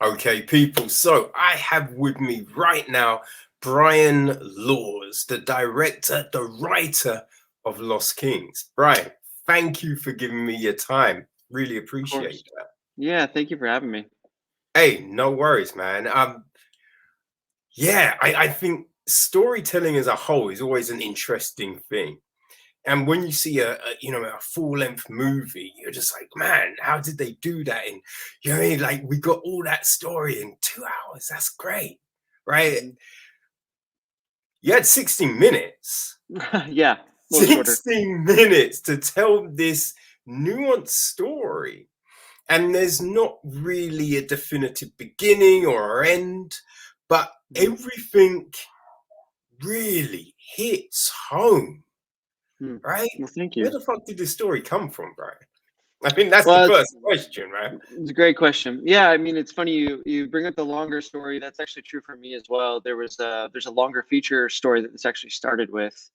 Okay, people. So I have with me right now Brian Laws, the director, the writer of Lost Kings. Brian, thank you for giving me your time. Really Of appreciate course. that. Yeah, thank you for having me. Hey, no worries, man. Yeah, I think storytelling as a whole is always an interesting thing. And when you see a full length movie, you're just like, man, how did they do that? And you know what I mean? Like we got all that story in 2 hours. That's great, right? Mhm. You had 16 minutes. Yeah, a little shorter. 16 minutes to tell this nuanced story. And there's not really a definitive beginning or end, but Mhm. everything really hits home, Mm. right? Well, thank Where you. the fuck did this story come from, Brian? I mean, that's the Well, first question, right? it's a great question. Yeah, I mean, it's funny you bring up the longer story. That's actually true for me as well. There's a longer feature story that this actually started with,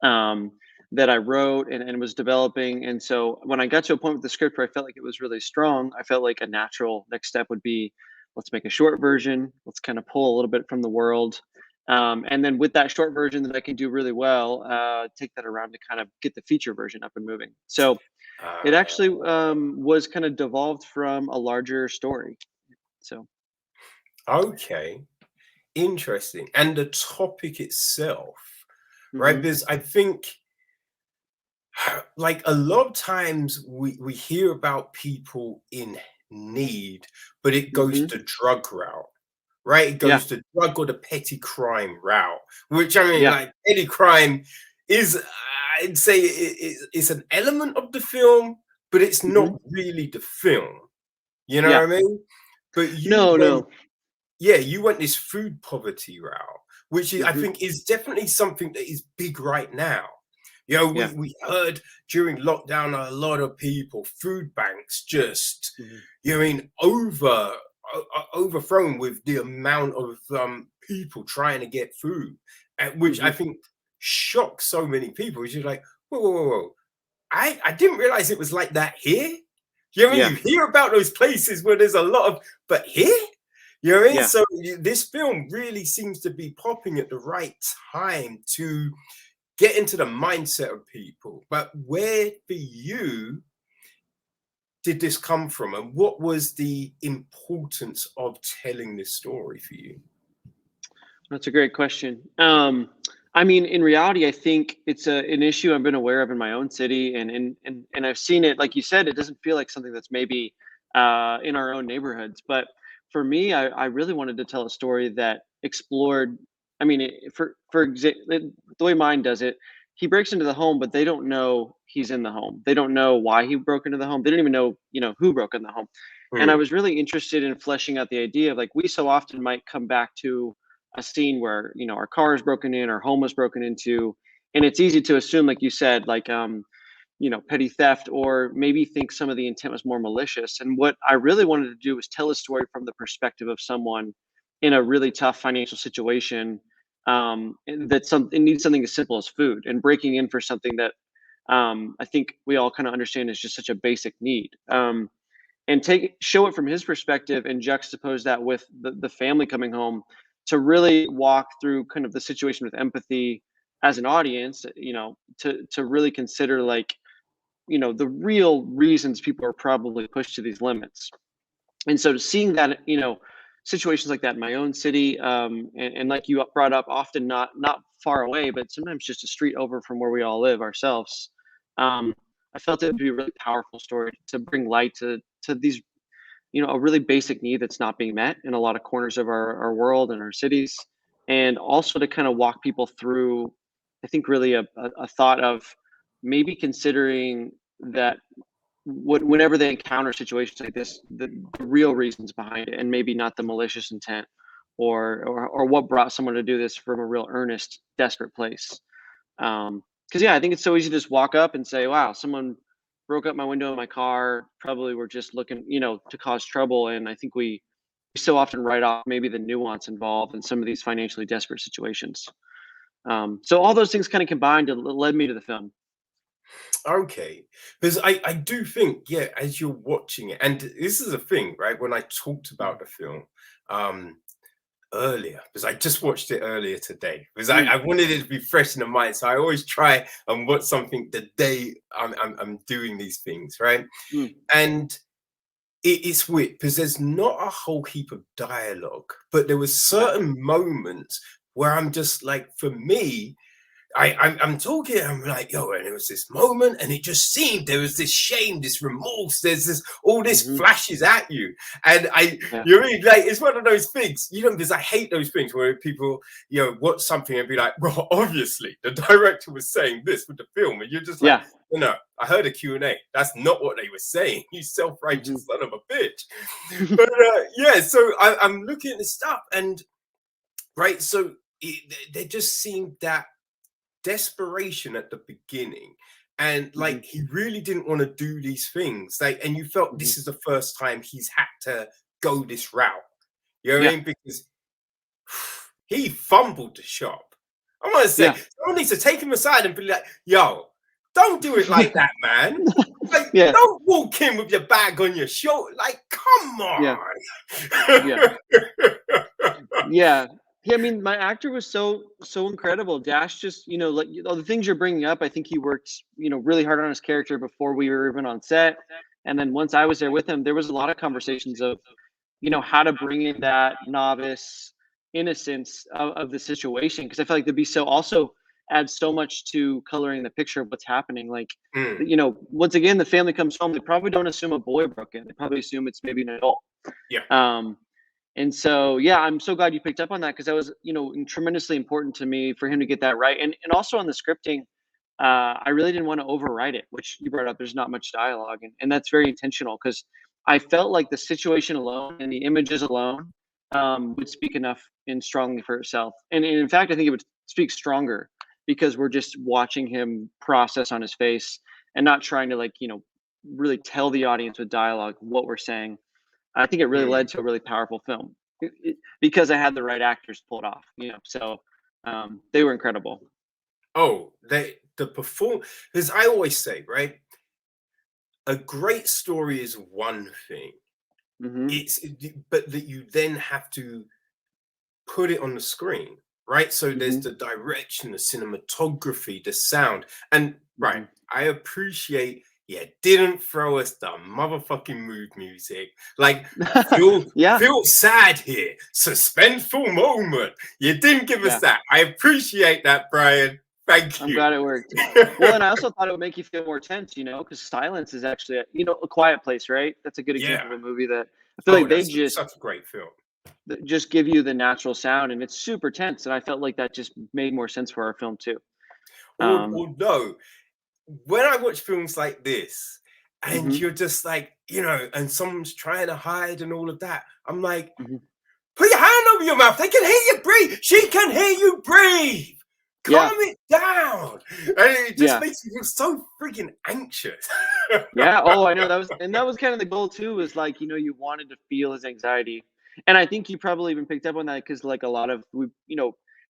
um, that I wrote and was developing. And so when I got to a point with the script where I felt like it was really strong, I felt like a natural next step would be, let's make a short version. Let's kind of pull a little bit from the world. And then with that short version that I can do really well, take that around to kind of get the feature version up and moving. So it Uh, actually was kind of devolved from a larger story. So. okay, interesting. And the topic itself, right? Hmm. Because I think, like, a lot of times we hear about people in need, but it goes Hmm. the drug route, right? It Yeah. goes to drug or the petty crime route, which I mean, Yeah. like, petty crime is, I'd say, it's an element of the film, but it's not Hmm. really the film. You know Yeah. what I mean? But you No. went, No. yeah, you went this food poverty route, which I Hmm. think is definitely something that is big right now. You know, Yeah. we heard during lockdown a lot of people, food banks just, Hmm. you know, overthrown with the amount of people trying to get food, which I Hmm. think shocks so many people. It's just like, whoa, whoa, whoa, whoa. I didn't realize it was like that here. You know what I mean? Yeah. You hear about those places where there's a lot of, but here, you know what I mean? Yeah. So this film really seems to be popping at the right time to get into the mindset of people. But where for you did this come from, and what was the importance of telling this story for you? That's a great question. I mean, in reality, I think it's an issue I've been aware of in my own city, and I've seen it. Like you said, it doesn't feel like something that's maybe in our own neighborhoods. But for me, I really wanted to tell a story that explored. I mean, for example, the way mine does it, he breaks into the home, but they don't know he's in the home. They don't know why he broke into the home. They don't even know, who broke in the home. And I Hmm. was really interested in fleshing out the idea of, like, we so often might come back to a scene where our car is broken in, our home was broken into, and it's easy to assume, like you said, like, petty theft, or maybe think some of the intent was more malicious. And what I really wanted to do was tell a story from the perspective of someone in a really tough financial situation, and it needs something as simple as food, and breaking in for something that, I think we all kind of understand is just such a basic need. And show it from his perspective and juxtapose that with the family coming home, to really walk through kind of the situation with empathy as an audience, to really consider, like, the real reasons people are probably pushed to these limits. And so seeing that, situations like that in my own city, and like you brought up, often not far away, but sometimes just a street over from where we all live ourselves. um, I felt it would be a really powerful story to bring light to these, a really basic need that's not being met in a lot of corners of our world and our cities. And also to kind of walk people through, I think, really a thought of maybe considering that, whenever they encounter situations like this, the real reasons behind it, and maybe not the malicious intent, or what brought someone to do this from a real earnest, desperate place. Because, yeah, I think it's so easy to just walk up and say, "Wow, someone broke up my window in my car. Probably were just looking, to cause trouble." And I think we so often write off maybe the nuance involved in some of these financially desperate situations. So all those things kind of combined led me to the film. Okay, because I do think, yeah, as you're watching it, and this is a thing, right? When I talked about Mhm. the film um earlier, because I just watched it earlier today, because Mm, I wanted it to be fresh in the mind. So I always try and watch something the day I'm doing these things, right? mm, And it's weird because there's not a whole heap of dialogue, but there was yeah, certain moments where I'm just like, for me, I'm talking, I'm like, yo, and it was this moment, and it just seemed there was this shame, this remorse, there's this all this mhm, flashes at you. And yeah, you mean like it's one of those things, because I hate those things where people, watch something and be like, well, obviously the director was saying this with the film, and you're just like, yeah, no, I heard a Q&A. That's not what they were saying. You mhm, self-righteous son of a bitch. But yeah, so I'm looking at this stuff, and right, so there just seemed that desperation at the beginning, and mhm, like he really didn't want to do these things, like, and you felt mhm, this is the first time he's had to go this route, you know what I yeah, mean, because he fumbled the shop. I want to say yeah, someone needs to take him aside and be like, yo, don't do it like that, man. Like, yeah, don't walk in with your bag on your shoulder, like, come yeah, yeah. on. Yeah. Yeah, I mean, my actor was so incredible. Dash just, like all the things you're bringing up, I think he worked, really hard on his character before we were even on set. And then once I was there with him, there was a lot of conversations of, how to bring in that novice innocence of the situation. Because I feel like there'd be so also adds so much to coloring the picture of what's happening. Like, Mm, once again, the family comes home, they probably don't assume a boy broke in. They probably assume it's maybe an adult. yeah. Um, and so, yeah, I'm so glad you picked up on that because that was, tremendously important to me for him to get that right. And also on the scripting, I really didn't want to overwrite it, which you brought up. There's not much dialogue, and that's very intentional because I felt like the situation alone and the images alone would speak enough and strongly for itself. And in fact, I think it would speak stronger because we're just watching him process on his face and not trying to really tell the audience with dialogue what we're saying. I think it really Mm. led to a really powerful film because I had the right actors pulled off, So they were incredible. Oh, the perform because I always say, right, a great story is one thing. Hmm. But that you then have to put it on the screen, right? So there's Hmm. the direction, the cinematography, the sound, and right. Hmm. I appreciate. Yeah, didn't throw us the motherfucking mood music. Like, Yeah, feel sad here. Suspenseful moment. You didn't give us yeah. that. I appreciate that, Brian. Thank I'm you. glad it worked. Well, and I also thought it would make you feel more tense, because silence is actually, a quiet place, right? That's a good Yeah. example of a movie that I feel Oh, like they that's just such a great film. just give you the natural sound, and it's super tense. And I felt like that just made more sense for our film too. Um, Or no, when I watch films like this, and mhm, you're just like, and someone's trying to hide and all of that, I'm like, mhm. put your hand over your mouth. They can hear you breathe. She can hear you breathe. Yeah, Calm it down. And it just yeah. makes you feel so freaking anxious. Yeah, oh, I know, that was kind of the goal too, was like, you wanted to feel his anxiety. And I think you probably even picked up on that because like a lot of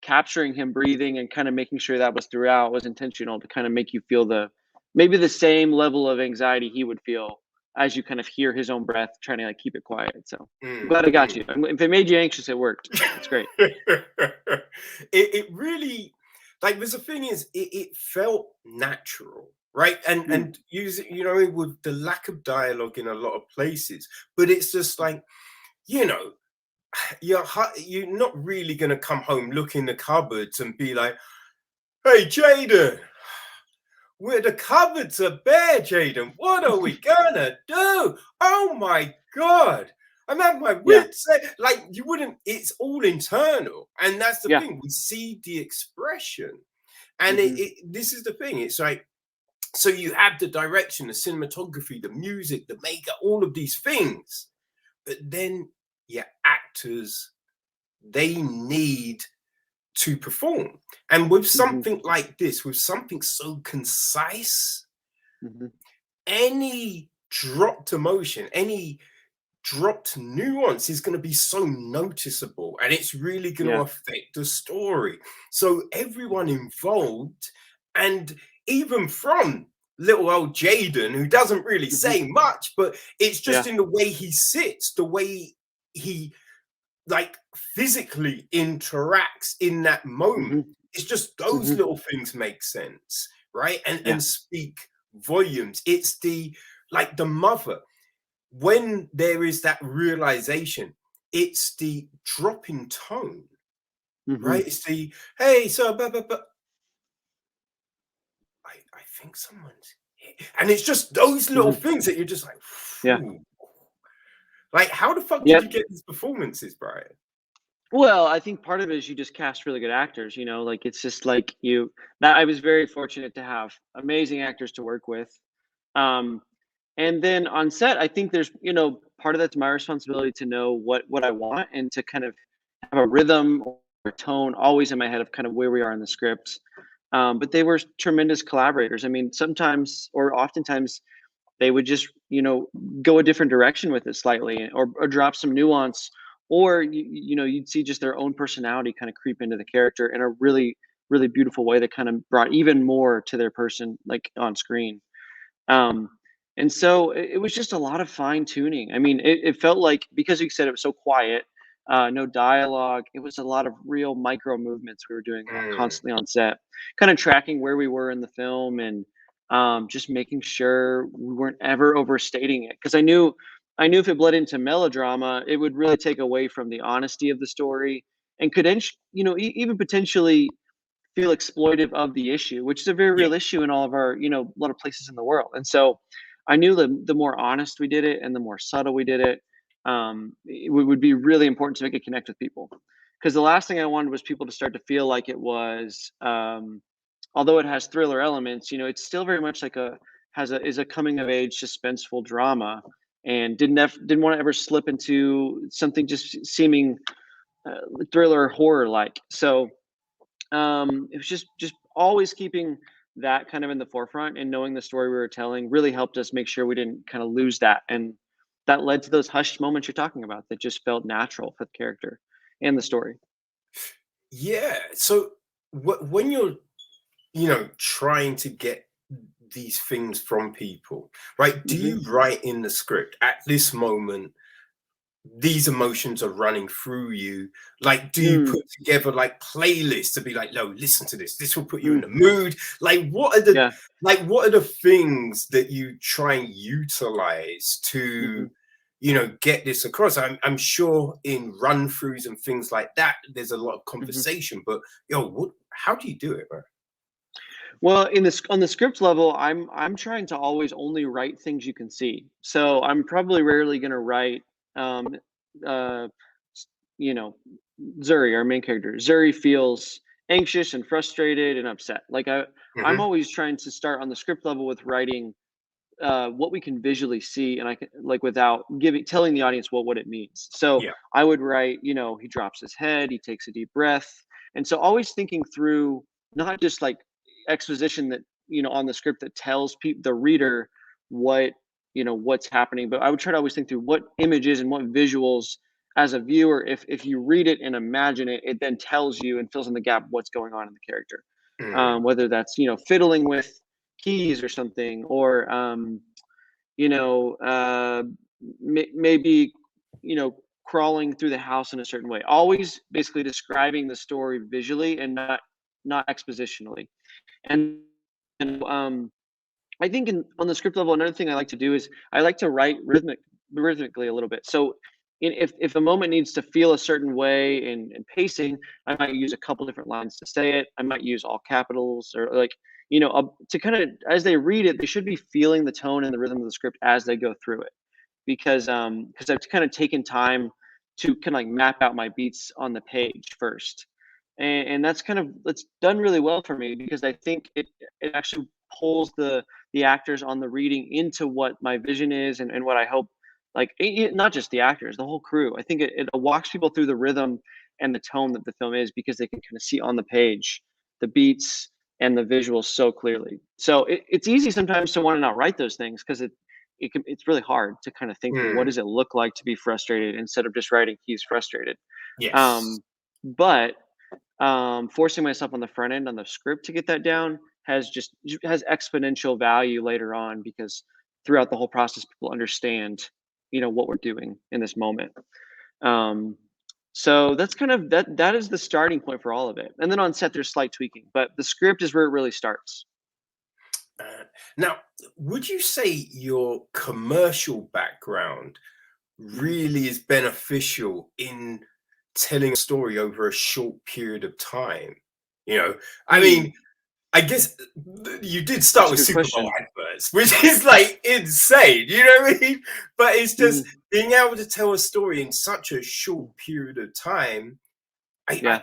capturing him breathing and kind of making sure that was throughout was intentional to kind of make you feel maybe the same level of anxiety he would feel as you kind of hear his own breath trying to like keep it quiet. So I'm Mm, glad I got you. mm. If it made you anxious, it worked. That's great. It really, like, because the thing is, it felt natural, right? Mm, And using, with the lack of dialogue in a lot of places, but it's just like, you know, you're not really gonna come home, look in the cupboards, and be like, "Hey, Jaden, where the cupboards are bare, Jaden. What are we gonna do? Oh my god!" I'm at my yeah. wits end. Like, you wouldn't. It's all internal, and that's the Yeah. thing. We see the expression, and Hmm. this is the thing. It's like, so you have the direction, the cinematography, the music, the makeup, all of these things, but then your actors, they need to perform. And with Hmm. something like this, with something so concise, Hmm. any dropped emotion, any dropped nuance is going to be so noticeable, and it's really going to Yeah. affect the story. So everyone involved, and even from little old Jaden who doesn't really Mhm. say much, but it's just Yeah. in the way he sits, the way he like physically interacts in that moment. Mhm. It's just those Mhm. little things make sense, right? Yeah. And speak volumes. It's the like the mother when there is that realization. It's the drop in tone, Mhm. right? It's the hey, so but I think someone's here. And it's just those little Mhm. things that you're just like, Yeah. phew. Like, how the fuck did Yep. you get these performances, Brian? Well, I think part of it is you just cast really good actors, you know, like it's just like you that I was very fortunate to have amazing actors to work with. Um, and then on set, I think there's, you know, part of that's my responsibility to know what I want and to kind of have a rhythm or a tone always in my head of kind of where we are in the script. But they were tremendous collaborators. I mean, sometimes or oftentimes they would just, you know, go a different direction with it slightly or drop some nuance or you know, you'd see just their own personality kind of creep into the character in a really really beautiful way that kind of brought even more to their person like on screen. Um, and so it was just a lot of fine tuning. I mean, it felt like because you said it was so quiet, no dialogue, it was a lot of real micro movements we were doing Mm, constantly on set, kind of tracking where we were in the film and just making sure we weren't ever overstating it. Because I knew if it bled into melodrama, it would really take away from the honesty of the story and could, you know, even potentially feel exploitive of the issue, which is a very yeah. real issue in all of our, you know, a lot of places in the world. And so I knew the more honest we did it and the more subtle we did it, it would be really important to make it connect with people. Because the last thing I wanted was people to start to feel like it was, although it has thriller elements, you know, it's still very much like a has a is a coming of age suspenseful drama, and didn't want to ever slip into something just seeming thriller horror like. So it was just always keeping that kind of in the forefront and knowing the story we were telling really helped us make sure we didn't kind of lose that. And that led to those hushed moments you're talking about that just felt natural for the character and the story. Yeah. So when you're, you know, trying to get these things from people, right? Do Hmm. you write in the script at this moment, these emotions are running through you? Like, do you Mm, put together like playlists to be like, no, listen to this. This will put you in mm, the mood. yeah. What are the things that you try and utilize Hmm. to, you know, get this across? I'm sure in run throughs and things like that, there's a lot of Hmm. conversation, but yo, how do you do it, bro? Well, in this on the script level, I'm trying to always only write things you can see. So I'm probably rarely going to write, um, uh, you know, Zuri, our main character. Zuri feels anxious and frustrated and upset. I'm Hmm. always trying to start on the script level with writing what we can visually see, and I can like without giving telling the audience what it means. So Yeah. I would write, you know, he drops his head, he takes a deep breath, and so always thinking through not just like exposition that you know on the script that tells the reader what you know what's happening, but I would try to always think through what images and what visuals as a viewer, if you read it and imagine it, it then tells you and fills in the gap what's going on in the character. Mm. Whether that's you know fiddling with keys or something, or you know, maybe you know crawling through the house in a certain way. Always basically describing the story visually and not expositionally. And I think on the script level, another thing I like to do is I like to write rhythmically a little bit. So if a moment needs to feel a certain way in pacing, I might use a couple different lines to say it. I might use all capitals or like you know to kind of as they read it, they should be feeling the tone and the rhythm of the script as they go through it because I've kind of taken time to kind of like map out my beats on the page first, and that's kind of that's done really well for me because I think it actually pulls the actors on the reading into what my vision is and what I hope like not just the actors, the whole crew. I think it walks people through the rhythm and the tone that the film is because they can kind of see on the page the beats and the visuals so clearly. So it's easy sometimes to want to not write those things because it's really hard to kind of think through what Mm. does it look like to be frustrated instead of just writing he's frustrated. Yes. Um, but forcing myself on the front end on the script to get that down has exponential value later on because throughout the whole process, people understand, what we're doing in this moment. Um, so that's kind of that is the starting point for all of it. And then on set, there's slight tweaking, but the script is where it really starts. Now, would you say your commercial background really is beneficial in telling a story over a short period of time? You know, I Hmm, mean, I guess you did start that's a with good Super Bowl question. adverts, which is like insane. You know what I mean? But it's just Hmm. being able to tell a story in such a short period of time. I Yeah.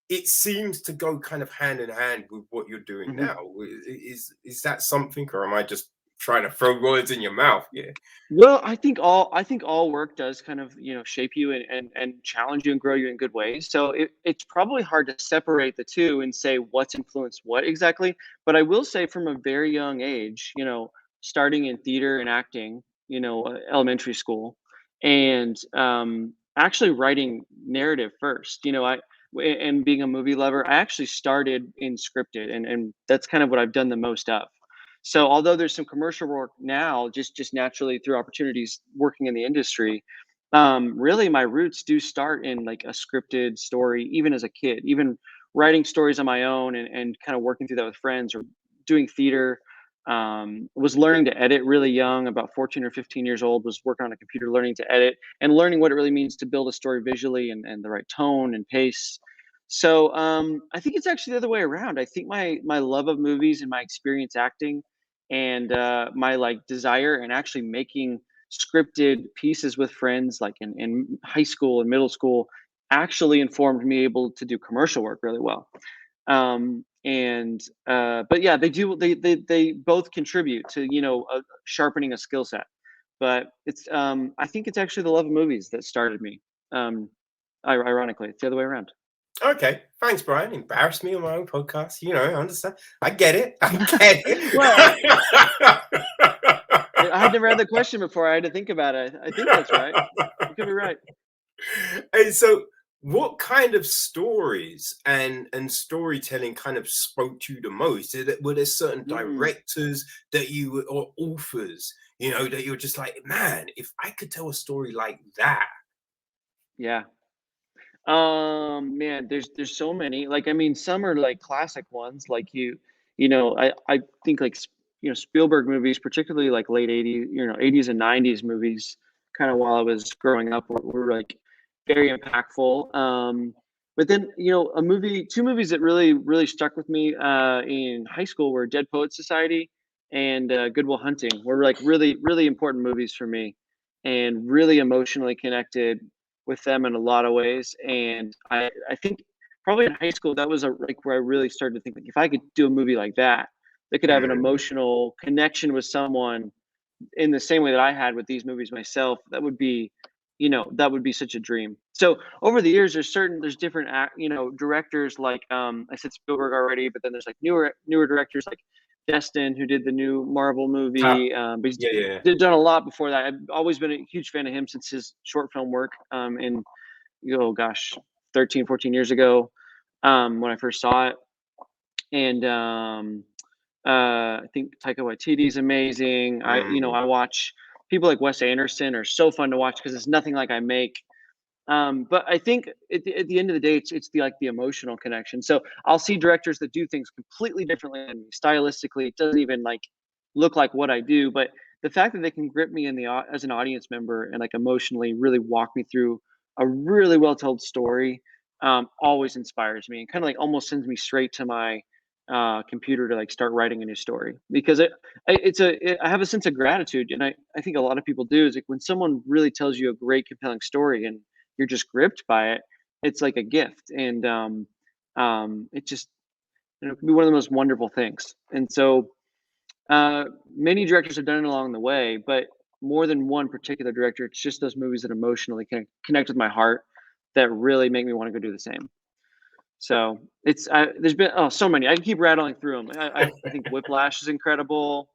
it seems to go kind of hand in hand with what you're doing Hmm. now. Is that something, or am I just trying to throw words in your mouth? Yeah. Well, I think all work does kind of, shape you and challenge you and grow you in good ways. So it's probably hard to separate the two and say what's influenced what exactly. But I will say from a very young age, starting in theater and acting, elementary school, and actually writing narrative first. And being a movie lover, I actually started in scripted, and that's kind of what I've done the most of. So although there's some commercial work now, just naturally through opportunities working in the industry, really my roots do start in like a scripted story, even as a kid, even writing stories on my own and kind of working through that with friends or doing theater. Was learning to edit really young, about 14 or 15 years old, was working on a computer, learning to edit and learning what it really means to build a story visually and the right tone and pace. So I think it's actually the other way around. I think my love of movies and my experience acting and my like desire and actually making scripted pieces with friends like in high school and middle school actually informed me able to do commercial work really well. And But yeah, they both contribute to sharpening a skill set. But it's I think it's actually the love of movies that started me. um Ironically, it's the other way around. Okay. Thanks, Brian. Embarrass me on my own podcast. I understand. I get it. I get Well, it. I had never had the question before. I had to think about it. I think that's right. You could be right. And so, what kind of stories and storytelling kind of spoke to you the most? Were there certain Mm, directors or authors, that you're just like, man, if I could tell a story like that? yeah. Man, there's so many. Like, I mean, some are like classic ones. Like I think like Spielberg movies, particularly like late '80s, '80s and '90s movies. Kind of while I was growing up, were like very impactful. But then two movies that really stuck with me in high school were Dead Poet Society and Good Will Hunting. Were like really important movies for me, and really emotionally connected with them in a lot of ways. And I think probably in high school that was like where I really started to think like if I could do a movie like that could have an Mm, emotional connection with someone in the same way that I had with these movies myself, that would be such a dream. So over the years, there's different directors like I said Spielberg already, but then there's like newer directors like Destin who did the new Marvel ha- movie, but he's yeah, yeah. did done a lot before that. I've always been a huge fan of him since his short film work in gosh 13, 14 years ago when I first saw it. And I think Taika Waititi is amazing. Mm, I watch people like Wes Anderson are so fun to watch because it's nothing like I make. But I think at the end of the day, it's the emotional connection. So I'll see directors that do things completely differently than me. Stylistically, it doesn't even like look like what I do. But the fact that they can grip me as an audience member and like emotionally really walk me through a really well told story always inspires me and kind of like almost sends me straight to my computer to like start writing a new story because I have a sense of gratitude, and I think a lot of people do is like when someone really tells you a great compelling story and you're just gripped by it. It's like a gift, and it just it can be one of the most wonderful things. And so, many directors have done it along the way, but more than one particular director, it's just those movies that emotionally connect with my heart that really make me want to go do the same. So there's been so many. I can keep rattling through them. I think Whiplash is incredible.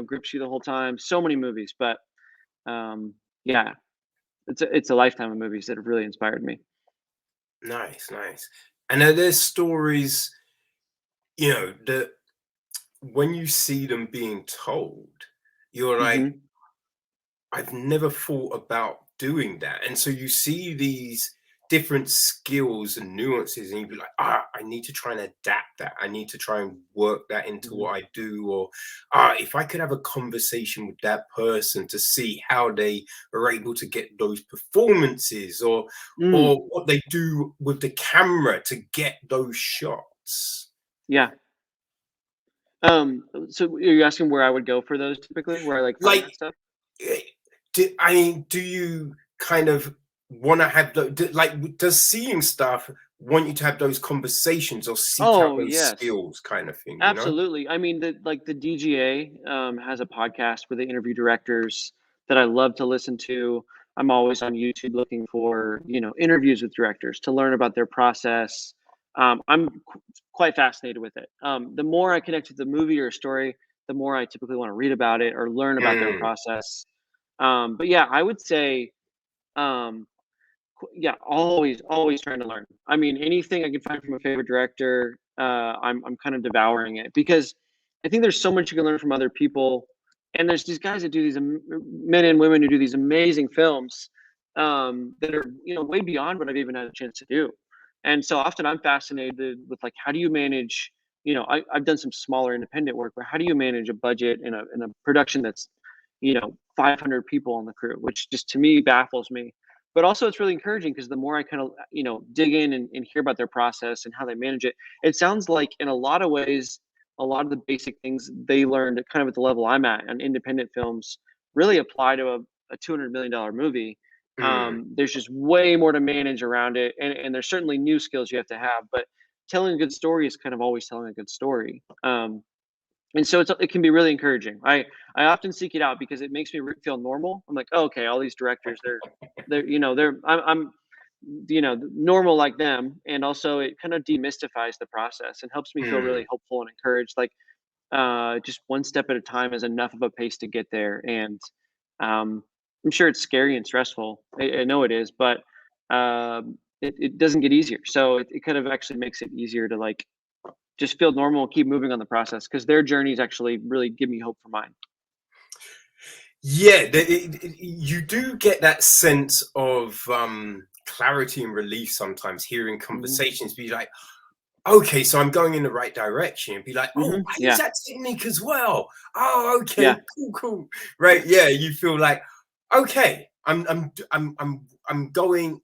Grips you the whole time. So many movies, but um, yeah, it's a lifetime of movies that have really inspired me. nice, nice. And are there stories, that when you see them being told, you're like, Mhm. I've never thought about doing that. And so you see these different skills and nuances, and you'd be like, I need to try and adapt that. I need to try and work that into Mhm. what I do. Or, if I could have a conversation with that person to see how they are able to get those performances, or Mm. what they do with the camera to get those shots. Yeah. So are you asking where I would go for those typically? Where I, like, find Like, that stuff? Eh, I mean, do you kind of want to have like, does seeing stuff want you to have those conversations or seek out Oh, those yes. skills kind of thing, you know? Absolutely. I mean, the DGA has a podcast where they interview directors that I love to listen to. I'm always on YouTube looking for, interviews with directors to learn about their process. I'm quite fascinated with it. The more I connect with the movie or story, the more I typically want to read about it or learn about their Mm, process. But yeah, I would say, um, yeah, always trying to learn. I mean, anything I can find from a favorite director, I'm kind of devouring it because I think there's so much you can learn from other people, and there's these guys that do these men and women who do these amazing films, that are, way beyond what I've even had a chance to do. And so often I'm fascinated with, like, how do you manage? I've done some smaller independent work, but how do you manage a budget in a production that's, 500 people on the crew, which just to me baffles me. But also it's really encouraging because the more I kind of, dig in and hear about their process and how they manage it, it sounds like in a lot of ways, a lot of the basic things they learned at kind of at the level I'm at on independent films really apply to a $200 million movie. mm. There's just way more to manage around it, and there's certainly new skills you have to have. But telling a good story is kind of always telling a good story. And so it can be really encouraging. I often seek it out because it makes me feel normal. I'm like, oh, okay, all these directors, they're normal like them, and also it kind of demystifies the process and helps me feel Mm. really hopeful and encouraged. Like, just one step at a time is enough of a pace to get there, and um, I'm sure it's scary and stressful. I know it is, but it doesn't get easier. So it kind of actually makes it easier to, like, just feel normal, keep moving on the process because their journeys actually really give me hope for mine. Yeah, you do get that sense of clarity and relief sometimes hearing Mhm. conversations be like, okay, so I'm going in the right direction, and be like, oh, Mhm. I use Yeah. that technique as well. Oh, Yeah. okay, cool, cool. Right. Yeah, you feel like, okay, I'm going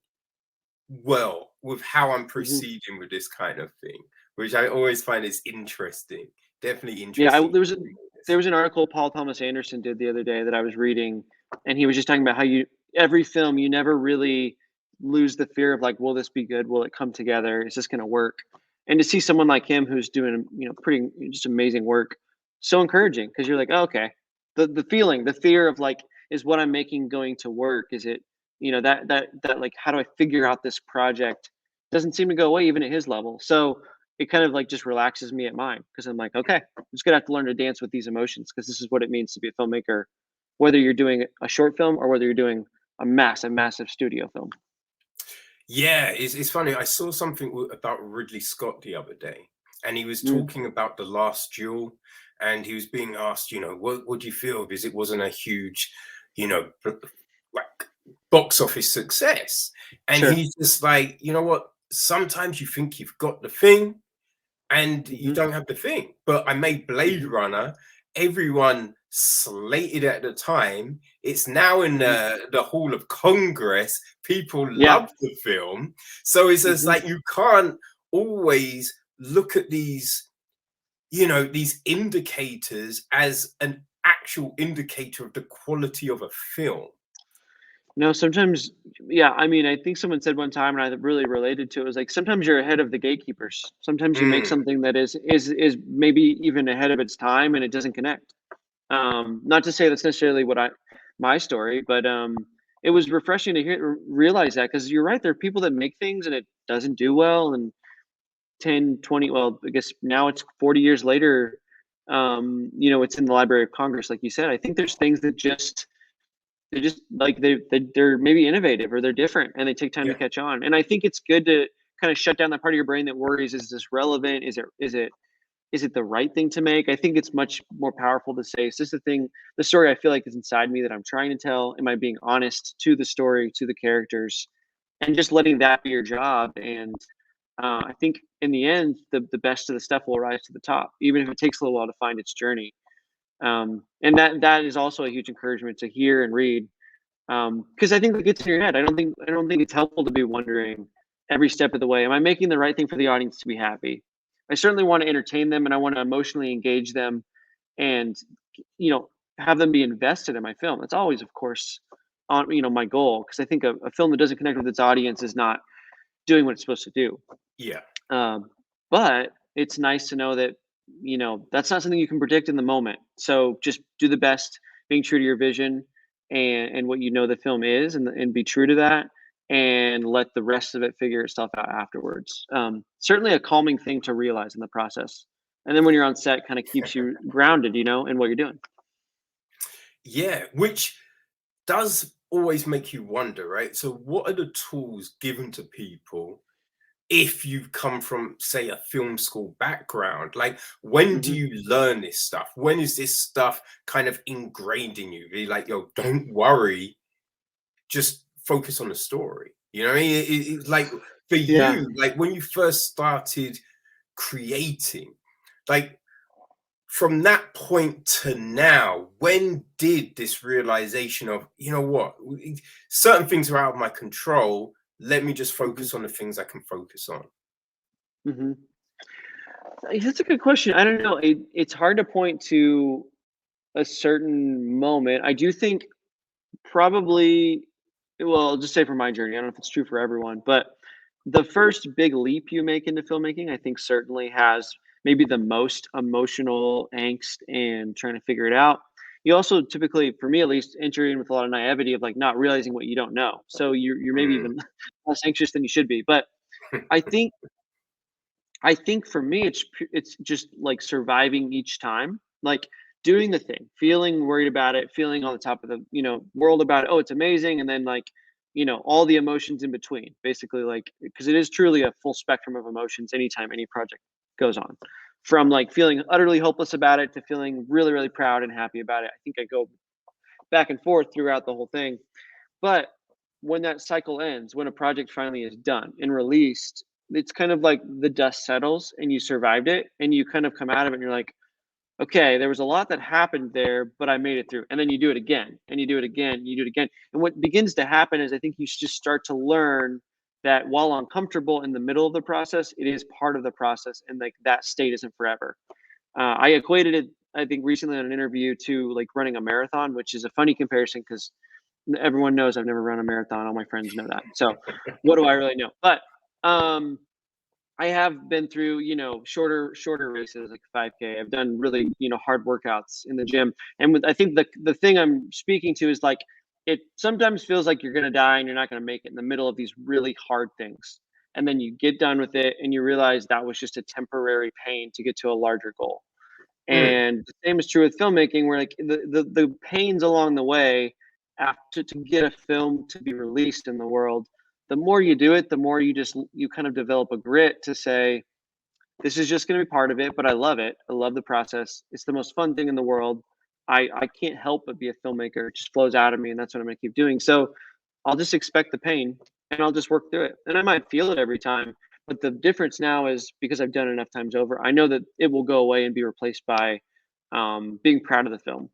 well with how I'm Mhm. proceeding with this kind of thing, which I always find is interesting. Definitely Yeah, interesting. there was an article Paul Thomas Anderson did the other day that I was reading, and he was just talking about how every film, you never really lose the fear of, like, will this be good? Will it come together? Is this gonna work? And to see someone like him who's doing, pretty just amazing work, so encouraging because 'cause you're like, "Oh, okay." The feeling, the fear of, like, is what I'm making going to work? Is it, that, like, how do I figure out this project? Doesn't seem to go away even at his level. So it kind of, like, just relaxes me at mine because I'm like, okay, I'm just gonna have to learn to dance with these emotions because this is what it means to be a filmmaker, whether you're doing a short film or whether you're doing a massive studio film. Yeah, it's funny. I saw something about Ridley Scott the other day, and he was Mm, talking about The Last Duel, and he was being asked, what do you feel because it wasn't a huge, like box office success, and sure. he's just like, you know what? Sometimes you think you've got the thing, and you Hmm. don't have the thing. But I made Blade Hmm. Runner. Everyone slated it at the time. It's now in Hmm. the Hall of Congress. People Yeah. love the film. So it's just Hmm. like you can't always look at these indicators as an actual indicator of the quality of a film. No, sometimes, yeah. I mean, I think someone said one time, and I really related to it. Was like sometimes you're ahead of the gatekeepers. Sometimes you make Mm, something that is maybe even ahead of its time, and it doesn't connect. Not to say that's necessarily my story, but it was refreshing to realize that because you're right. There are people that make things and it doesn't do well, and 10, 20. Well, I guess now it's 40 years later. It's in the Library of Congress, like you said. I think there's things that just like they're maybe innovative or they're different and they take time to yeah. catch on. And I think it's good to kind of shut down that part of your brain that worries: is this relevant? Is it is it the right thing to make? I think it's much more powerful to say, is this the story I feel like is inside me that I'm trying to tell? Am I being honest to the story, to the characters, and just letting that be your job? And I think in the end, the best of the stuff will rise to the top, even if it takes a little while to find its journey. And that is also a huge encouragement to hear and read, because I think that gets in your head. I don't think it's helpful to be wondering every step of the way, am I making the right thing for the audience to be happy? I certainly want to entertain them and I want to emotionally engage them and you know have them be invested in my film. That's always, of course, on my goal, because I think a film that doesn't connect with its audience is not doing what it's supposed to do. Yeah. Um, but it's nice to know that, that's not something you can predict in the moment. So just do the best, being true to your vision and what the film is, and be true to that, and let the rest of it figure itself out afterwards. Certainly a calming thing to realize in the process. And then when you're on set, kind of keeps you grounded, in what you're doing. Yeah, which does always make you wonder, right? So, what are the tools given to people if you've come from, say, a film school background? Like, when do Hmm. you learn this stuff? When is this stuff kind of ingrained in you? Be like, yo, don't worry, just focus on the story. You know what I mean? It's like for Yeah. you, like when you first started creating, like from that point to now, when did this realization of, you know what, certain things are out of my control. Let me just Hmm. focus on the things I can focus on. Hmm. That's a good question. I don't know. It's hard to point to a certain moment. I do think probably, well, I'll just say for my journey, I don't know if it's true for everyone, but the first big leap you make into filmmaking, I think certainly has maybe the most emotional angst and trying to figure it out. You also typically, for me at least, enter in with a lot of naivety of like not realizing what you don't know. So you're maybe Mm. even less anxious than you should be. But I think I think for me, it's just like surviving each time, like doing the thing, feeling worried about it, feeling on the top of the world about it. Oh, it's amazing, and then like all the emotions in between, basically, like because it is truly a full spectrum of emotions anytime any project goes on, from like feeling utterly hopeless about it to feeling really really proud and happy about it. I think I go back and forth throughout the whole thing, but when that cycle ends, when a project finally is done and released, it's kind of like the dust settles and you survived it and you kind of come out of it and you're like, okay, there was a lot that happened there, but I made it through. And then you do it again and you do it again, and you do it again. And what begins to happen is I think you just start to learn that while uncomfortable in the middle of the process, it is part of the process, and like that state isn't forever. I equated it, I think, recently on an interview to like running a marathon, which is a funny comparison because everyone knows I've never run a marathon. All my friends know that. So what do I really know? But um, I have been through, shorter races like 5K. I've done really, hard workouts in the gym. And I think the thing I'm speaking to is like it sometimes feels like you're gonna die and you're not gonna make it in the middle of these really hard things. And then you get done with it and you realize that was just a temporary pain to get to a larger goal. Mm. And the same is true with filmmaking, where like the pains along the way after to get a film to be released in the world, the more you do it, the more you kind of develop a grit to say, this is just going to be part of it, but I love it. I love the process. It's the most fun thing in the world. I can't help but be a filmmaker. It just flows out of me, and that's what I'm going to keep doing. So I'll just expect the pain and I'll just work through it. And I might feel it every time. But the difference now is because I've done it enough times over, I know that it will go away and be replaced by being proud of the film.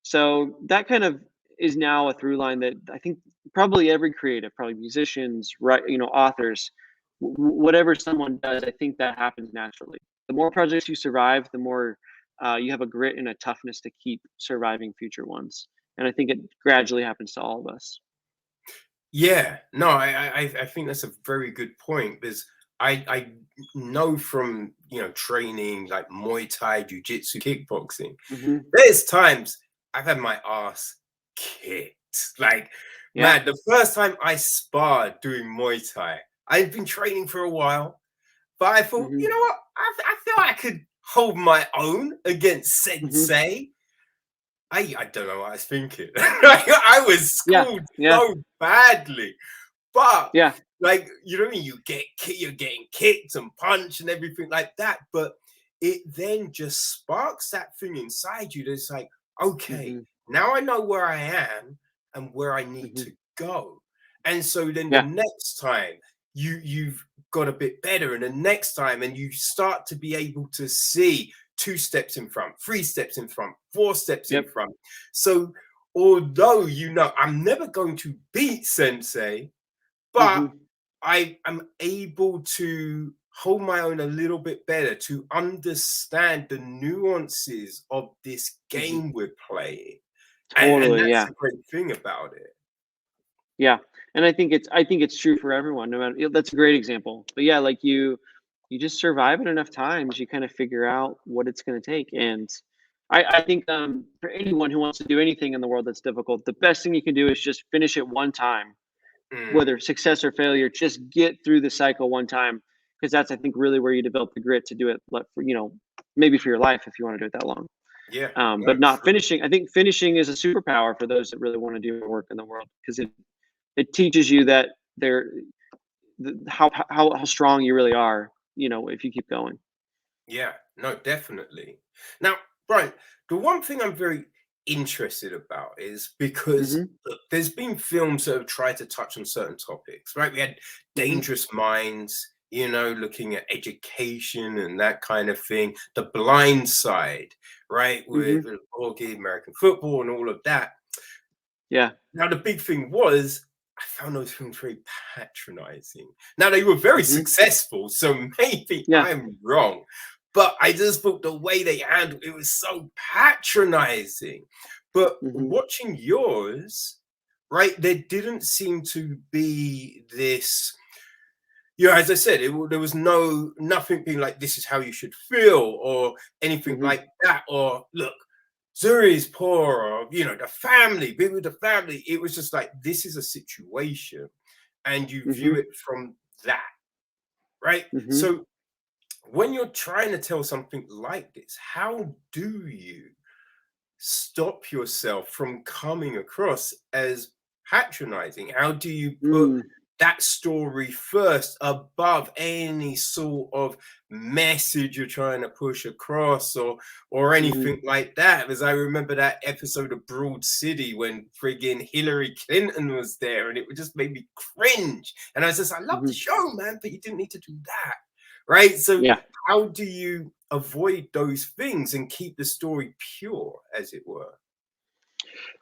So that kind of is now a through line that I think probably every creative, probably musicians, right, authors, whatever someone does, I think that happens naturally. The more projects you survive, the more you have a grit and a toughness to keep surviving future ones. And I think it gradually happens to all of us. Yeah, no, I think that's a very good point because I know from training like Muay Thai, Jiu Jitsu, kickboxing. Hmm. There's times I've had my ass kicked. Like, Yeah. man, the first time I sparred doing Muay Thai, I'd been training for a while, but I thought, Hmm. you know what? I feel I could hold my own against Hmm. Sensei. I don't know what I was thinking. I was Yeah. schooled Yeah. so badly. But Yeah. like, you know what I mean? You're getting kicked and punched and everything like that. But it then just sparks that thing inside you that's like, okay, Mhm. now I know where I am and where I need Mhm. to go. And so then the Yeah. next time you've got a bit better, and the next time, and you start to be able to see 2 steps in front, 3 steps in front, 4 steps in Yep. front. So although I'm never going to beat Sensei, but Mhm. I am able to hold my own a little bit better, to understand the nuances of this Mhm. game we're playing. And Totally, that's yeah. the great thing about it. Yeah, and I think it's true for everyone, no matter that's a great example. But yeah, like you just survive it enough times, you kind of figure out what it's gonna take. And I think for anyone who wants to do anything in the world that's difficult, the best thing you can do is just finish it one time, Mm, whether success or failure, just get through the cycle one time. Because that's I think really where you develop the grit to do it for, maybe for your life if you want to do it that long. yeah, But no, not true. finishing. I think finishing is a superpower for those that really want to do work in the world because it teaches you that there how strong you really are, if you keep going. Yeah, no, definitely. Now, Brian, the one thing I'm very interested about is because Mhm, look, there's been films that have tried to touch on certain topics, right? We had mhm, Dangerous Minds, looking at education and that kind of thing. The Blind Side, right, mhm. with Augie, American football, and all of that. Yeah. Now, the big thing was, I found those films very patronizing. Now, they were very Mhm. successful, so maybe Yeah. I'm wrong, but I just thought the way they handled it was so patronizing. But Mhm, watching yours, right, there didn't seem to be this. As I said, there was nothing being like this is how you should feel or anything mhm, like that. Or look, Zuri's poor, or the family, be with the family. It was just like this is a situation, and you view mhm, it from that, right? mhm. So when you're trying to tell something like this, how do you stop yourself from coming across as patronizing? How do you put Mm, that story first above any sort of message you're trying to push across or mhm, anything like that? As I remember that episode of Broad City when friggin' Hillary Clinton was there, and it just made me cringe. And I was just, I love the mhm. show, man, but you didn't need to do that. Right. So Yeah. how do you avoid those things and keep the story pure, as it were?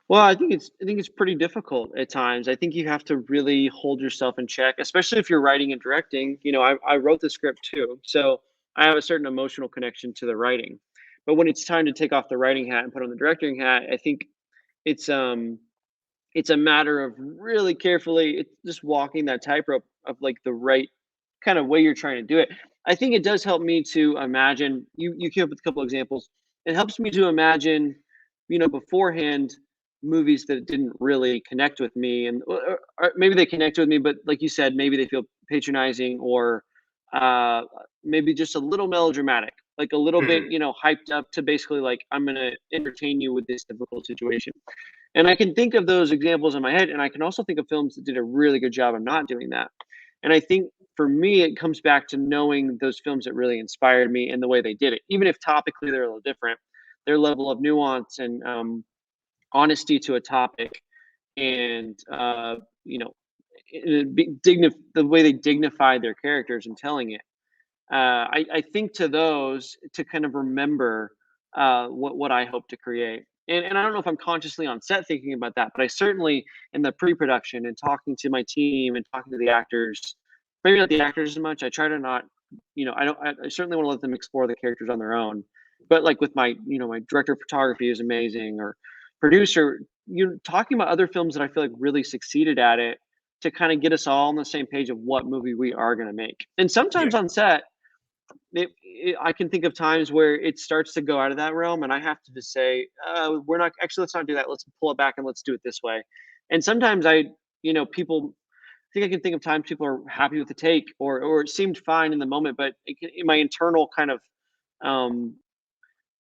Well, I think it's pretty difficult at times. I think you have to really hold yourself in check, especially if you're writing and directing. I wrote the script too, so I have a certain emotional connection to the writing. But when it's time to take off the writing hat and put on the directing hat, I think it's um it's a matter of really carefully just walking that tightrope of like the right kind of way you're trying to do it. I think it does help me to imagine. You came up with a couple examples. It helps me to imagine, beforehand movies that didn't really connect with me, and or maybe they connect with me, but like you said, maybe they feel patronizing or uh, maybe just a little melodramatic, like a little bit, Mm, hyped up to basically like I'm gonna entertain you with this difficult situation. And I can think of those examples in my head, and I can also think of films that did a really good job of not doing that. And I think for me, it comes back to knowing those films that really inspired me and the way they did it, even if topically they're a little different. Their level of nuance and honesty to a topic, and the way they dignified their characters in telling it. I think to those to kind of remember what I hope to create. And I don't know if I'm consciously on set thinking about that, but I certainly in the pre-production and talking to my team and talking to the actors, maybe not the actors as much. I try to not, I don't. I certainly want to let them explore the characters on their own. But like with my director of photography is amazing, or producer, talking about other films that I feel like really succeeded at it to kind of get us all on the same page of what movie we are going to make. And yeah. sometimes on set, I can think of times where it starts to go out of that realm, and I have to just say, "We're not actually. Let's not do that. Let's pull it back and let's do it this way." And sometimes people. I think I can think of times people are happy with the take, or it seemed fine in the moment, but in my internal kind of um,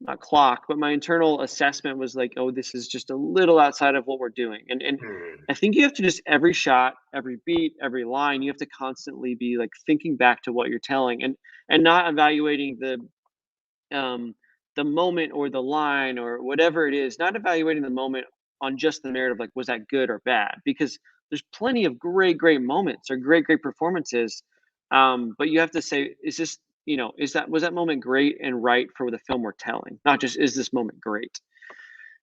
not clock, but my internal assessment was like, "Oh, this is just a little outside of what we're doing." And Mm, I think you have to just every shot, every beat, every line, you have to constantly be like thinking back to what you're telling and not evaluating the um, the moment or the line or whatever it is, not evaluating the moment on just the merit of like, was that good or bad? Because there's plenty of great moments or great performances. But you have to say, is this, was that moment great and right for the film we're telling? Not just, is this moment great?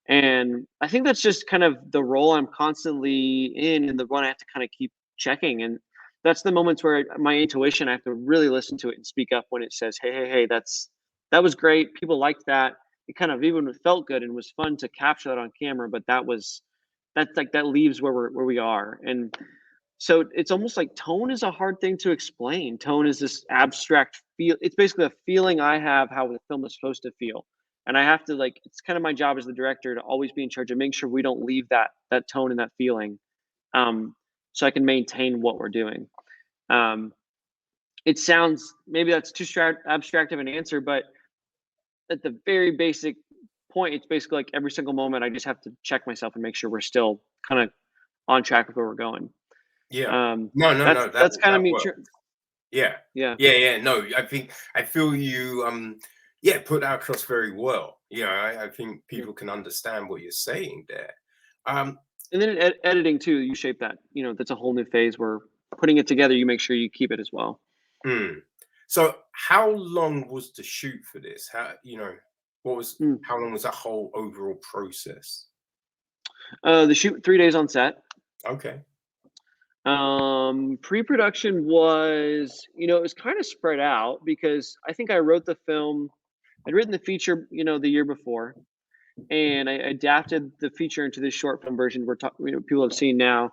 And I think that's just kind of the role I'm constantly in and the one I have to kind of keep checking. And that's the moments where my intuition, I have to really listen to it and speak up when it says, hey, that was great. People liked that. It kind of even felt good and was fun to capture that on camera, but that's like that leaves where we are. And so it's almost like tone is a hard thing to explain. Tone is this abstract feel. It's basically a feeling I have how the film is supposed to feel. And I have to like, it's kind of my job as the director to always be in charge of making sure we don't leave that tone and that feeling. Um, so I can maintain what we're doing. Um, it sounds, maybe that's too abstract of an answer, but at the very basic point, it's basically like every single moment I just have to check myself and make sure we're still kind of on track with where we're going. Yeah. Um, No, that's kind of that me. works. Yeah. Yeah. Yeah. No, I feel you yeah, put that across very well. Yeah, I think Yeah. people can understand what you're saying there. Um, And then in editing too, you shape that. That's a whole new phase where putting it together, you make sure you keep it as well. hmm. So how long was the shoot for this? Mm. How long was that whole overall process? The shoot 3 days on set. Okay. Pre-production was, it was kind of spread out because I think I wrote the film. I'd written the feature, the year before, and I adapted the feature into this short film version we're talking, people have seen now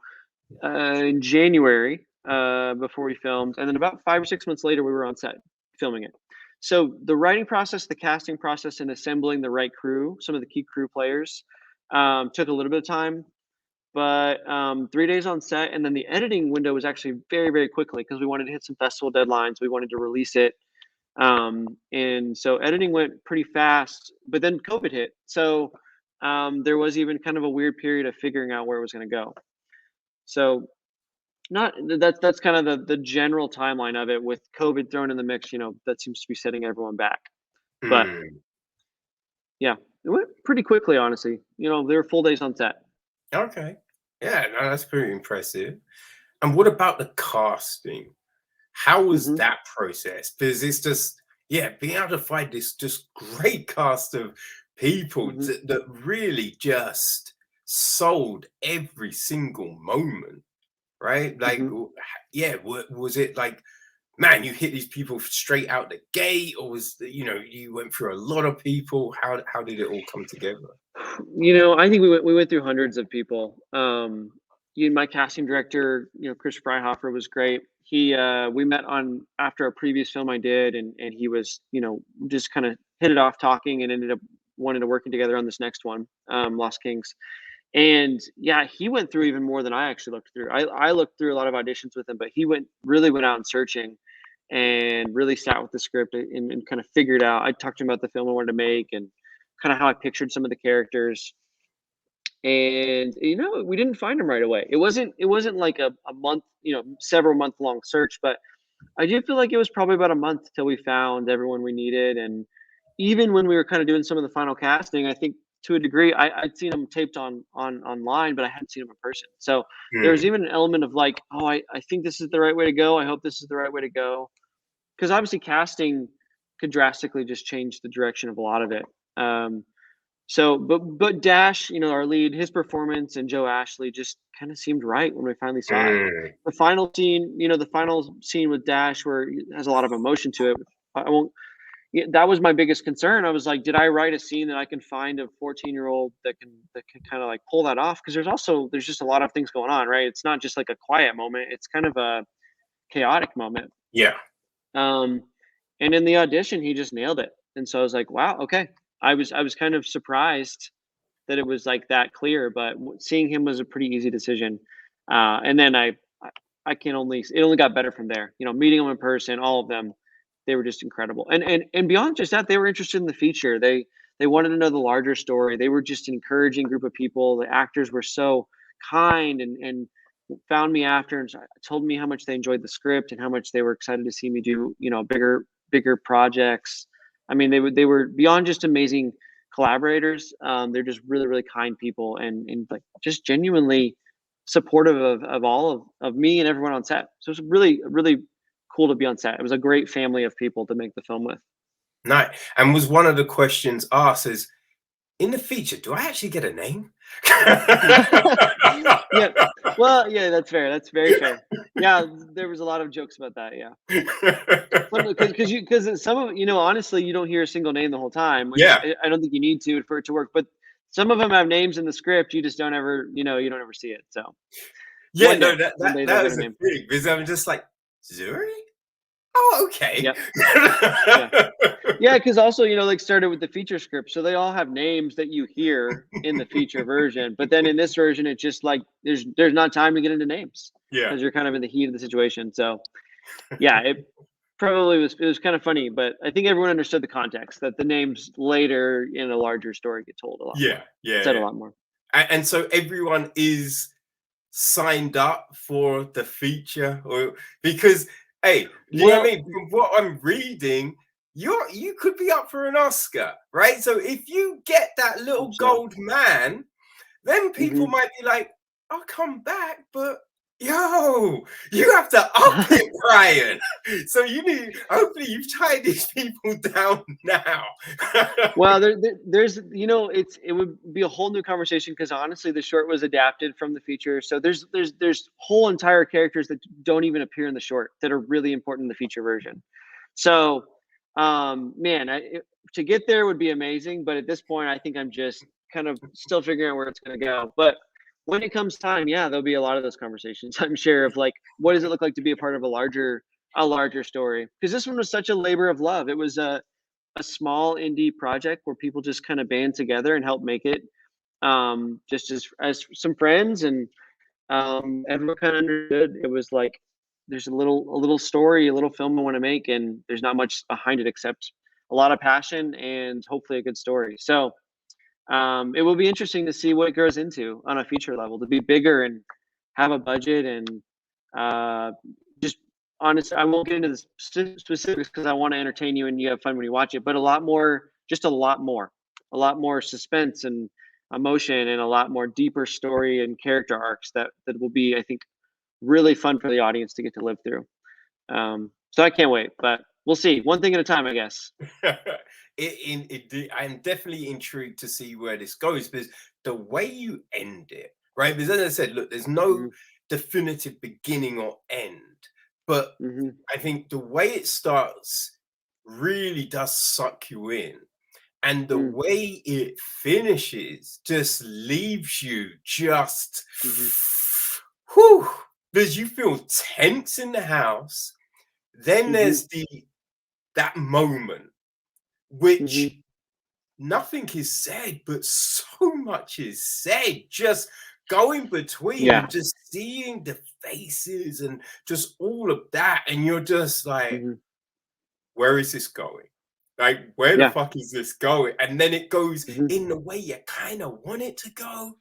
in January before we filmed, and then about 5 or 6 months later, we were on set filming it. So the writing process, the casting process, and assembling the right crew, some of the key crew players, took a little bit of time. But 3 days on set, and then the editing window was actually very quickly because we wanted to hit some festival deadlines. We wanted to release it, and so editing went pretty fast. But then COVID hit, so there was even kind of a weird period of figuring out where it was going to go. So not that's kind of the general timeline of it. With COVID thrown in the mix, that seems to be setting everyone back. But Hmm. yeah, it went pretty quickly, honestly. There were full days on set. Okay. Yeah, no, that's pretty impressive. And what about the casting? How was Hmm. that process? Because it's just, yeah, being able to find this just great cast of people Hmm. that really just sold every single moment, right? Like, Hmm. yeah, was it like, man, you hit these people straight out the gate, or you went through a lot of people? How did it all come together? I think we went through hundreds of people. My casting director, Chris Freihofer was great. We met on after a previous film I did, and he was, just kind of hit it off talking, and ended up wanting to working together on this next one, Lost Kings. And yeah, he went through even more than I actually looked through. I looked through a lot of auditions with him, but he went out and searching, and really sat with the script and kind of figured out. I talked to him about the film I wanted to make and kind of how I pictured some of the characters. And we didn't find him right away. It wasn't like a month, several month long search, but I do feel like it was probably about a month till we found everyone we needed. And even when we were kind of doing some of the final casting, I think to a degree I'd seen him taped on online, but I hadn't seen him in person. So there was Hmm. even an element of like, oh, I think this is the right way to go. I hope this is the right way to go. Because obviously casting could drastically just change the direction of a lot of it. But Dash, our lead, his performance, and Joe Ashley just kind of seemed right when we finally saw it. Hmm. The final scene with Dash, where it has a lot of emotion to it. I won't. Yeah, that was my biggest concern. I was like, did I write a scene that I can find a 14-year-old that can kind of like pull that off? Because there's just a lot of things going on, right? It's not just like a quiet moment. It's kind of a chaotic moment. Yeah. Um, and in the audition, he just nailed it. And so I was like, wow, okay. I was kind of surprised that it was like that clear, but seeing him was a pretty easy decision. And then I can only it only got better from there. Meeting them in person, all of them, they were just incredible. And beyond just that, they were interested in the feature. They wanted to know the larger story. They were just an encouraging group of people. The actors were so kind and found me after and told me how much they enjoyed the script and how much they were excited to see me do bigger projects. I mean, they were beyond just amazing collaborators. They're just really, really kind people, and like just genuinely supportive of all of me and everyone on set. So it's really, really cool to be on set. It was a great family of people to make the film with. Nice. And was one of the questions asked is, in the feature, do I actually get a name? Yeah. Well, yeah, that's fair. That's very fair. Yeah, there was a lot of jokes about that. Yeah. Because some of honestly, you don't hear a single name the whole time, which Yeah. I don't think you need to for it to work. But some of them have names in the script. You just don't ever, you don't ever see it. So Yeah, one no, day, that one that day they'll that get a was the name. thing because I'm just like, Zuri? Oh, okay. Yep. Yeah. Yeah. Because also, like started with the feature script, so they all have names that you hear in the feature version. But then in this version, it's just like there's not time to get into names Yeah. because you're kind of in the heat of the situation. So yeah, it was kind of funny, but I think everyone understood the context that the names later in a larger story get told a lot more, Yeah, yeah, said a yeah. lot more. And so everyone is signed up for the feature or because hey, you know what I Well, mean? From what I'm reading, you could be up for an Oscar, right? So if you get that little hope so. gold man, then people Mhm. might be like, I'll come back, but yo, you have to up it, Brian. So you need hopefully you've tied these people down now. Well, there's it would be a whole new conversation because honestly, the short was adapted from the feature, so there's whole entire characters that don't even appear in the short that are really important in the feature version. So, man, to get there would be amazing, but at this point, I think I'm just kind of still figuring out where it's going to go. But when it comes time, yeah, there'll be a lot of those conversations. I'm sure of like, what does it look like to be a part of a larger story? Because this one was such a labor of love. It was a small indie project where people just kind of band together and help make it, just as some friends, and everyone kind of understood it was like there's a little story, a little film I want to make, and there's not much behind it except a lot of passion and hopefully a good story. So it will be interesting to see what it grows into on a feature level, to be bigger and have a budget and uh, just honest. I won't get into the specifics because I want to entertain you and you have fun when you watch it. But a lot more, just a lot more suspense and emotion, and a lot more deeper story and character arcs that will be, I think, really fun for the audience to get to live through. So I can't wait, but we'll see. One thing at a time, I guess. I'm definitely intrigued to see where this goes because the way you end it, right? Because as I said, look, there's no Hmm. definitive beginning or end, but Hmm. I think the way it starts really does suck you in. And the Hmm. way it finishes just leaves you just Hmm. whew, because you feel tense in the house. Then Hmm. there's the that moment Hmm. which nothing is said, but so much is said. Just going between Yeah. and just seeing the faces and just all of that. And you're just like, Hmm. where is this going? Like, where the Yeah. fuck is this going? And then it goes Hmm. in the way you kind of want it to go.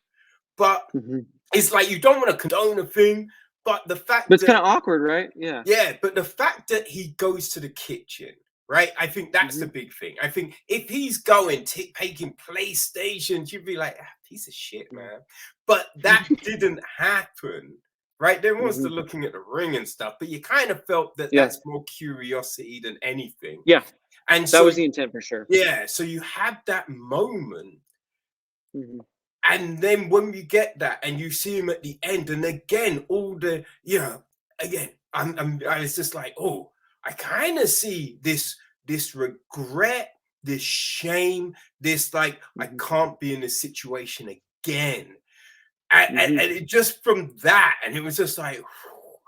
But Hmm. it's like you don't want to condone a thing. But the But fact it's kind that of awkward, right? Yeah. yeah, but the fact that he goes to the kitchen, right? I think that's the Hmm. big thing. I think if he's going taking PlayStations, you'd be like, ah, piece of shit, man. But that didn't happen, right? There was Hmm. the looking at the ring and stuff, but you kind of felt that Yeah. that's more curiosity than anything. Yeah. And That so, was the intent for sure. yeah, so you have that moment Hmm. and then when you get that and you see him at the end, and again, all the, again, I was just like, oh, I kind of see this regret, this shame, this like, I Hmm. can't be in this situation again. And, Hmm. and it just from that, and it was just like,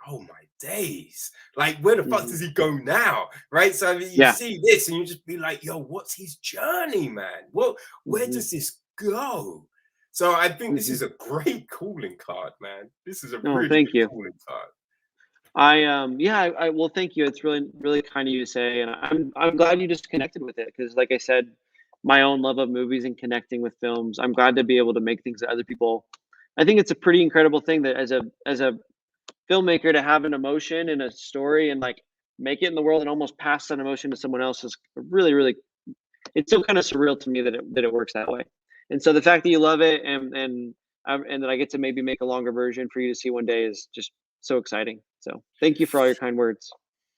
oh my days, like where the fuck Hmm. does he go now? Right. So I mean, you Yeah. see this and you just be like, yo, what's his journey, man? Where Hmm. does this go? So I think this Hmm. is a great calling card, man. This is a Oh, really thank good you. calling card. Yeah, well, thank you. It's really, really kind of you to say, and I'm glad you just connected with it because, like I said, my own love of movies and connecting with films. I'm glad to be able to make things that other people. I think it's a pretty incredible thing that as a filmmaker to have an emotion and a story and like make it in the world and almost pass that emotion to someone else is really, really it's still kind of surreal to me that it works that way. And so the fact that you love it and that I get to maybe make a longer version for you to see one day is just so exciting. So thank you for all your kind words.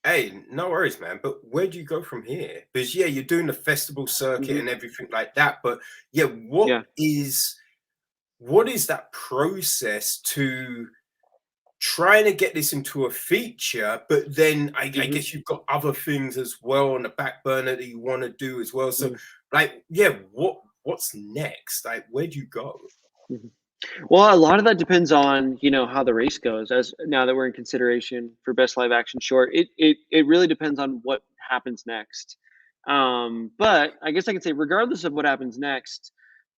Hey, no worries, man. But where do you go from here? Because yeah, you're doing the festival circuit Hmm. and everything like that. But yeah, Yeah. what is that process to trying to get this into a feature? But then I Hmm. guess you've got other things as well on the back burner that you want to do as well. So Hmm. like, yeah, what's next? Like, where do you go? Hmm. Well, a lot of that depends on, how the race goes. As now that we're in consideration for best live action short, it really depends on what happens next. But I guess I could say, regardless of what happens next,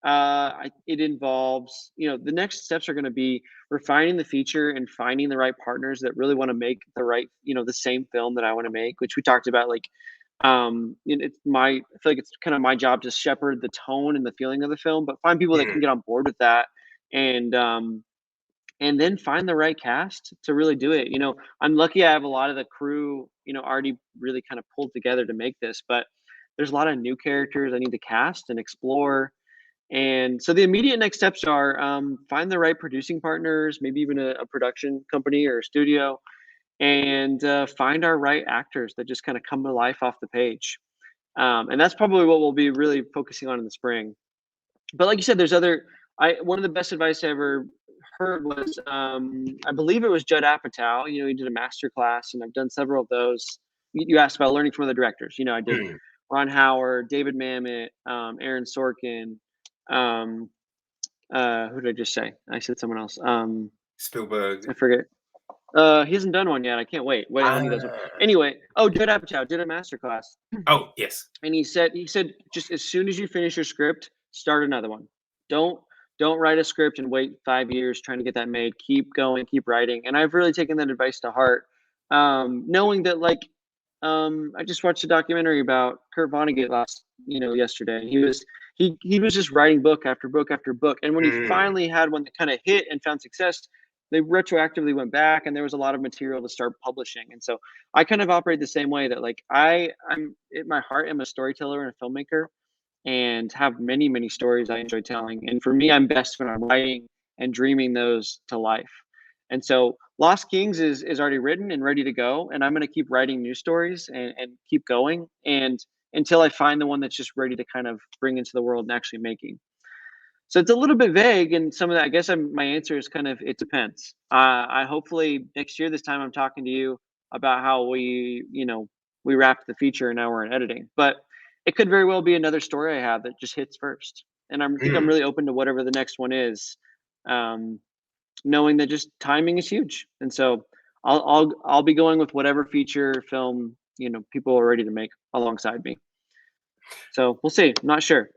it involves, the next steps are going to be refining the feature and finding the right partners that really want to make the right, the same film that I want to make, which we talked about. Like, I feel like it's kind of my job to shepherd the tone and the feeling of the film, but find people that can Mm, get on board with that and then find the right cast to really do it. I'm lucky I have a lot of the crew, already really kind of pulled together to make this, but there's a lot of new characters I need to cast and explore. And so the immediate next steps are find the right producing partners, maybe even a production company or a studio, and find our right actors that just kind of come to life off the page. And that's probably what we'll be really focusing on in the spring. But like you said, there's other. I One of the best advice I ever heard was, I believe it was Judd Apatow. He did a master class, and I've done several of those. You asked about learning from other directors. I did mm. Ron Howard, David Mamet, Aaron Sorkin. Um, who did I just say? I said someone else. I Spielberg. forget. He hasn't done one yet. I can't wait. Wait when he does one. Ah. Anyway, oh, Judd Apatow did a master class. Oh, yes. And he said just as soon as you finish your script, start another one. Don't don't write a script and wait 5 years trying to get that made. Keep going, keep writing. And I've really taken that advice to heart. Knowing that, like, I just watched a documentary about Kurt Vonnegut yesterday. He was just writing book after book after book. And when he Mm, finally had one that kind of hit and found success, they retroactively went back and there was a lot of material to start publishing. And so I kind of operate the same way, that like I'm at my heart, I'm a storyteller and a filmmaker and have many, many stories I enjoy telling. And for me, I'm best when I'm writing and dreaming those to life. And so Lost Kings is already written and ready to go. And I'm gonna keep writing new stories and keep going and until I find the one that's just ready to kind of bring into the world and actually making. So it's a little bit vague, and some of that, I guess, my answer is kind of it depends. I hopefully next year this time I'm talking to you about how we wrapped the feature and now we're in editing. But it could very well be another story I have that just hits first, and think I'm mm. really open to whatever the next one is, um, knowing that just timing is huge. And so I'll be going with whatever feature film people are ready to make alongside me. So we'll see. I'm not sure.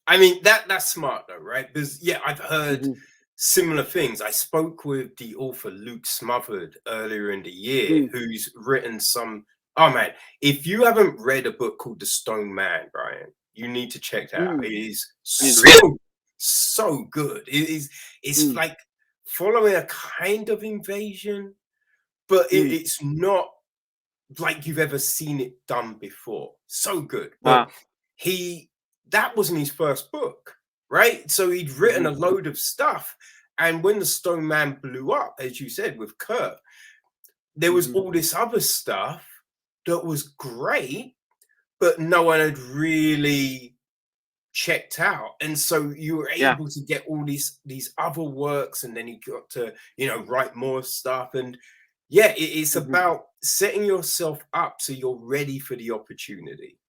I mean that's smart though, right? Because yeah, I've heard Hmm. similar things. I spoke with the author Luke Smothered earlier in the year, Mm, who's written some. Oh man, if you haven't read a book called The Stone Man, Brian, you need to check that out. mm. It is I need to read it. so good. It's Mm, like following a kind of invasion, but mm. it's not like you've ever seen it done before. So good. But Wow. he that wasn't his first book, right? So he'd written a Mhm, load of stuff. And when the Stone Man blew up, as you said, with Kurt, there was mhm, all this other stuff that was great, but no one had really checked out. And so you were yeah, able to get all these other works, and then he got to, write more stuff. And yeah, it's mhm, about setting yourself up so you're ready for the opportunity.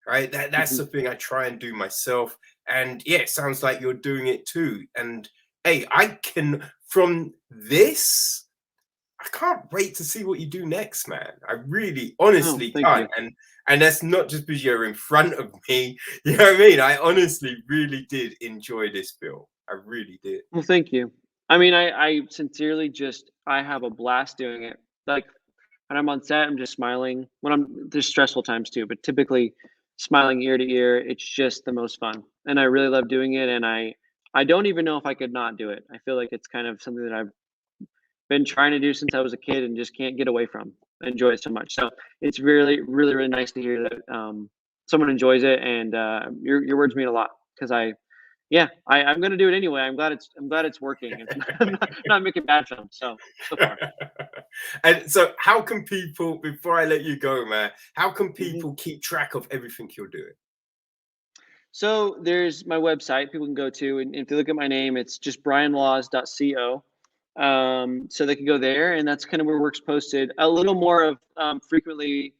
Right. That's mhm, the thing I try and do myself. And yeah, it sounds like you're doing it too. And hey, I can from this, I can't wait to see what you do next, man. I really oh, honestly thank can't. you. And that's not just because you're in front of me. You know what I mean? I honestly really did enjoy this film. I really did. Well, thank you. I mean, I sincerely just I have a blast doing it. Like, when I'm on set, I'm just smiling. When there's stressful times too, but typically smiling ear to ear, it's just the most fun. And I really love doing it, and I don't even know if I could not do it. I feel like it's kind of something that I've been trying to do since I was a kid and just can't get away from. I enjoy it so much. So it's really, really, really nice to hear that, someone enjoys it, and your words mean a lot because I'm gonna do it anyway. I'm glad it's working. It's not making bad films so far. And so, how can people, before I let you go, man, how can Mhm. people keep track of everything you're doing? So there's my website people can go to, and if you look at my name, it's just brianlaws.co. So they can go there, and that's kind of where work's posted. A little more of frequently,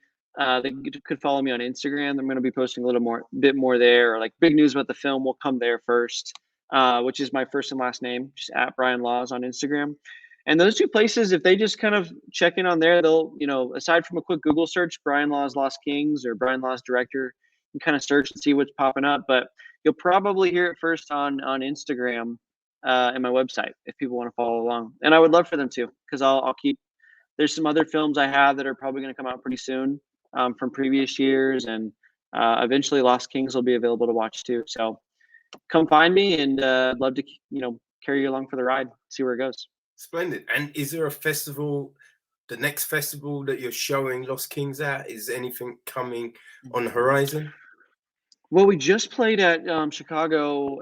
could follow me on Instagram. I'm going to be posting a little more, bit more there, or like big news about the film will come there first, which is my first and last name, just at Brian Laws on Instagram. And those two places, if they just kind of check in on there, they'll, aside from a quick Google search, Brian Laws Lost Kings or Brian Laws Director, you kind of search and see what's popping up. But you'll probably hear it first on Instagram and my website if people want to follow along. And I would love for them to, because I'll keep. There's some other films I have that are probably going to come out pretty soon from previous years, and eventually Lost Kings will be available to watch too. So come find me, and I'd love to carry you along for the ride, see where it goes. Splendid. And is there a festival, the next festival that you're showing Lost Kings at? Is anything coming on the horizon? Well, we just played at Chicago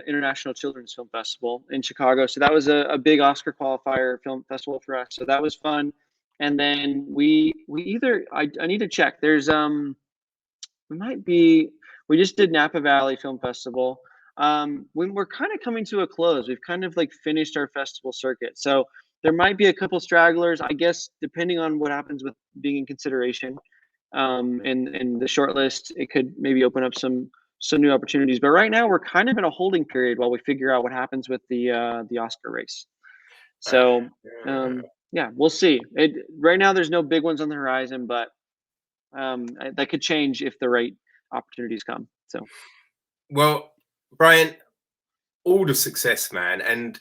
International Children's Film Festival in Chicago, so that was a big Oscar qualifier film festival for us. So that was fun. And then we either I need to check. There's we might be we just did Napa Valley Film Festival. When we're kind of coming to a close, we've kind of like finished our festival circuit. So there might be a couple stragglers, I guess, depending on what happens with being in consideration in the short list. It could maybe open up some new opportunities. But right now, we're kind of in a holding period while we figure out what happens with the Oscar race. Uh, So yeah, we'll see. Right now, there's no big ones on the horizon, but that could change if the right opportunities come. So well, Brian, all the success, man. And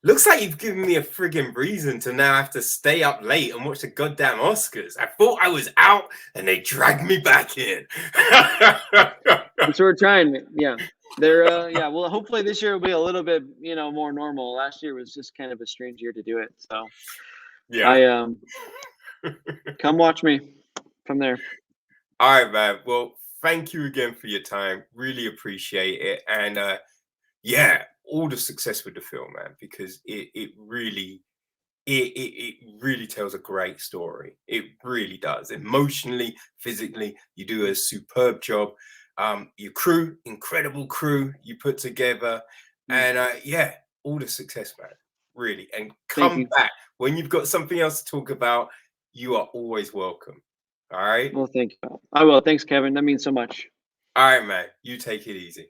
looks like you've given me a frigging reason to now have to stay up late and watch the goddamn Oscars. I thought I was out and they dragged me back in. that's what we're trying. Yeah. Yeah, well, hopefully this year will be a little bit, more normal. Last year was just kind of a strange year to do it. So Yeah. I come watch me from there. All right, man. Well, thank you again for your time. Really appreciate it. And yeah, all the success with the film, man, because it really tells a great story. It really does. Emotionally, physically, you do a superb job. Your crew, incredible crew you put together. Mm, And yeah, all the success, man. Really. And thank come you. back when you've got something else to talk about. You are always welcome. All right. Well, thank you. I will. Thanks, Kevin. That means so much. All right, man. You take it easy.